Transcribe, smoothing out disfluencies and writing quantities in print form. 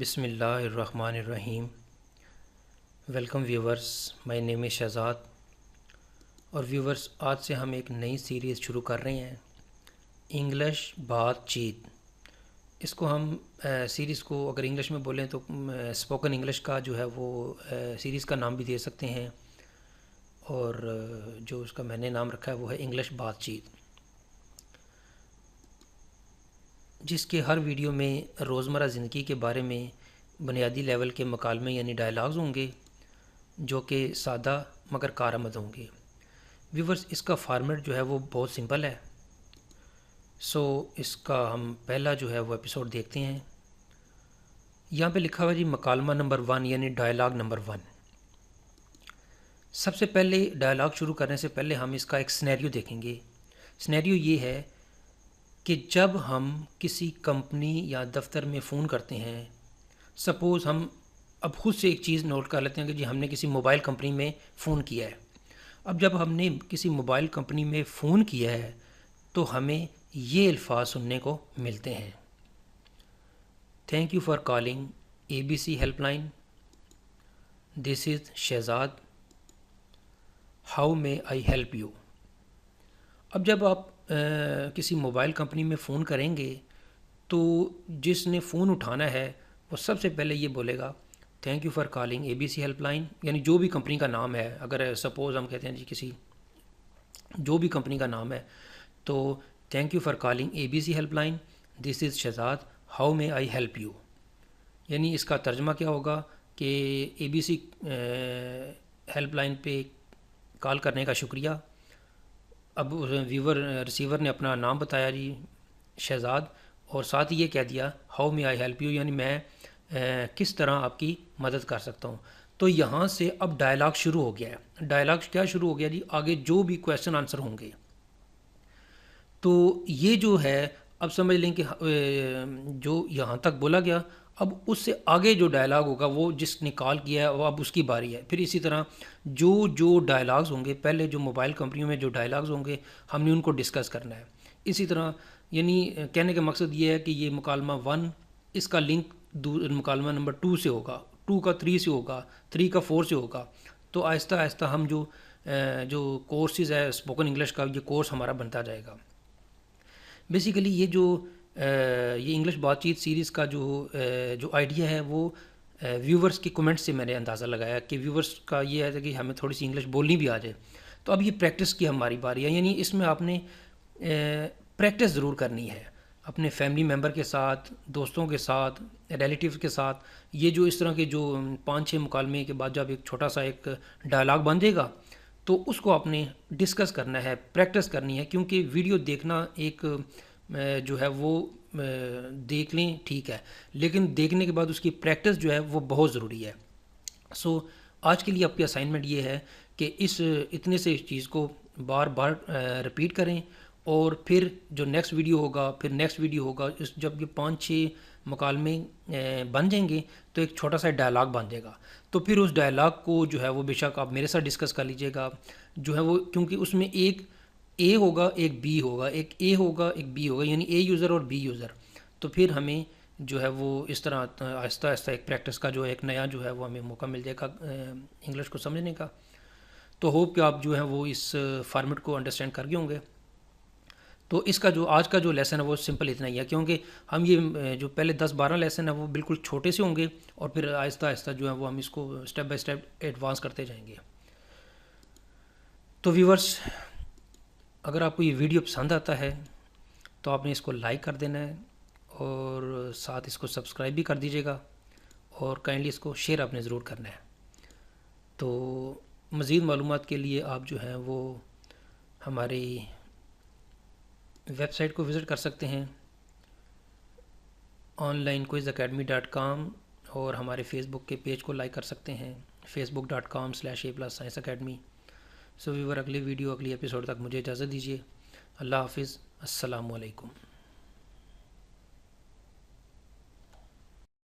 بسم اللہ الرحمن الرحیم۔ ویلکم ویورز، مائی نیم از شہزاد۔ اور ویورز، آج سے ہم ایک نئی سیریز شروع کر رہے ہیں، انگلش بات چیت۔ اس کو ہم سیریز کو اگر انگلش میں بولیں تو اسپوکن انگلش کا جو ہے وہ سیریز کا نام بھی دے سکتے ہیں، اور جو اس کا میں نے نام رکھا ہے وہ ہے انگلش بات چیت، جس کے ہر ویڈیو میں روزمرہ زندگی کے بارے میں بنیادی لیول کے مکالمے یعنی ڈائلاگز ہوں گے، جو کہ سادہ مگر کارآمد ہوں گے۔ ویورز، اس کا فارمیٹ جو ہے وہ بہت سمپل ہے، اس کا ہم پہلا جو ہے وہ ایپیسوڈ دیکھتے ہیں۔ یہاں پہ لکھا ہوا جی مکالمہ نمبر 1 یعنی ڈائلاگ نمبر 1۔ سب سے پہلے ڈائلاگ شروع کرنے سے پہلے ہم اس کا ایک سینیریو دیکھیں گے۔ سینیریو یہ ہے کہ جب ہم کسی کمپنی یا دفتر میں فون کرتے ہیں، سپوز ہم اب خود سے ایک چیز نوٹ کر لیتے ہیں کہ جی ہم نے کسی موبائل کمپنی میں فون کیا ہے۔ اب جب ہم نے کسی موبائل کمپنی میں فون کیا ہے تو ہمیں یہ الفاظ سننے کو ملتے ہیں: thank you for calling ABC help line, this is Shahzad, how may I help you. اب جب آپ کسی موبائل کمپنی میں فون کریں گے تو جس نے فون اٹھانا ہے وہ سب سے پہلے یہ بولے گا thank you for calling ABC helpline, یعنی جو بھی کمپنی کا نام ہے۔ اگر سپوز ہم کہتے ہیں جی کسی جو بھی کمپنی کا نام ہے تو thank you for calling ABC help line, this is Shahzad, how may I help you. یعنی اس کا ترجمہ کیا ہوگا کہ ABC ہیلپ لائن پہ کال کرنے کا شکریہ۔ اب ریسیور نے اپنا نام بتایا جی شہزاد، اور ساتھ ہی یہ کہہ دیا how may I help you, یعنی میں کس طرح آپ کی مدد کر سکتا ہوں۔ تو یہاں سے اب ڈائلاگ شروع ہو گیا ہے۔ ڈائلاگ کیا شروع ہو گیا جی؟ آگے جو بھی کویسچن آنسر ہوں گے تو یہ جو ہے اب سمجھ لیں کہ جو یہاں تک بولا گیا، اب اس سے آگے جو ڈائلاگ ہوگا وہ جس نے کال کیا ہے وہ اب اس کی باری ہے۔ پھر اسی طرح جو ڈائلاگز ہوں گے، پہلے جو موبائل کمپنیوں میں جو ڈائلاگز ہوں گے ہم نے ان کو ڈسکس کرنا ہے۔ اسی طرح یعنی کہنے کا مقصد یہ ہے کہ یہ مکالمہ 1 اس کا لنک مکالمہ نمبر 2 سے ہوگا، 2 کا 3 سے ہوگا، 3 کا 4 سے ہوگا۔ تو آہستہ آہستہ ہم جو کورسز ہے اسپوکن انگلش کا، یہ کورس ہمارا بنتا جائے گا۔ بیسیکلی یہ انگلش بات چیت سیریز کا جو آئیڈیا ہے وہ ویورز کے کمنٹ سے میں نے اندازہ لگایا کہ ویورز کا یہ ہے کہ ہمیں تھوڑی سی انگلش بولنی بھی آ جائے۔ تو اب یہ پریکٹس کی ہماری باری ہے، یعنی اس میں آپ نے پریکٹس ضرور کرنی ہے اپنے فیملی ممبر کے ساتھ، دوستوں کے ساتھ، ریلیٹیو کے ساتھ۔ یہ جو اس طرح کے جو 5-6 مکالمے کے بعد جب ایک چھوٹا سا ایک ڈائلاگ بن جائے گا تو اس کو آپ نے ڈسکس کرنا ہے، پریکٹس کرنی ہے، کیونکہ ویڈیو دیکھنا ایک جو ہے وہ دیکھ لیں ٹھیک ہے، لیکن دیکھنے کے بعد اس کی پریکٹس جو ہے وہ بہت ضروری ہے۔ آج کے لیے آپ کی اسائنمنٹ یہ ہے کہ اتنے سے اس چیز کو بار بار رپیٹ کریں، اور پھر جو نیکسٹ ویڈیو ہوگا، پھر نیکسٹ ویڈیو ہوگا، جب یہ 5-6 مکالمے بن جائیں گے تو ایک چھوٹا سا ڈائلاگ بن جائے گا۔ تو پھر اس ڈائلاگ کو جو ہے وہ بے شک آپ میرے ساتھ ڈسکس کر لیجئے گا، جو ہے وہ کیونکہ اس میں ایک اے ہوگا ایک بی ہوگا، ایک اے ہوگا ایک بی ہوگا، یعنی اے یوزر اور بی یوزر۔ تو پھر ہمیں جو ہے وہ اس طرح آہستہ آہستہ ایک پریکٹس کا جو ایک نیا جو ہے وہ ہمیں موقع مل جائے گا انگلش کو سمجھنے کا۔ تو ہوپ کہ آپ جو ہے وہ اس فارمیٹ کو انڈرسٹینڈ کر گئے ہوں گے۔ تو اس کا جو آج کا جو لیسن ہے وہ سمپل اتنا ہی ہے، کیونکہ ہم یہ جو پہلے 10-12 لیسن ہے وہ بالکل چھوٹے سے ہوں گے، اور پھر آہستہ آہستہ جو ہے وہ ہم اس کو اسٹیپ بائی اسٹیپ ایڈوانس کرتے جائیں گے۔ تو ویورز، اگر آپ کو یہ ویڈیو پسند آتا ہے تو آپ نے اس کو لائک کر دینا ہے، اور ساتھ اس کو سبسکرائب بھی کر دیجیے گا، اور کائنڈلی اس کو شیئر آپ نے ضرور کرنا ہے۔ تو مزید معلومات کے لیے آپ جو ہیں وہ ہماری ویب سائٹ کو وزٹ کر سکتے ہیں onlinequizacademy.com، اور ہمارے فیس بک کے پیج کو لائک کر سکتے ہیں facebook.com/a+science academy۔ ویور، اگلی ویڈیو اگلی ایپیسوڈ تک مجھے اجازت دیجیے۔ اللہ حافظ، السلام علیکم۔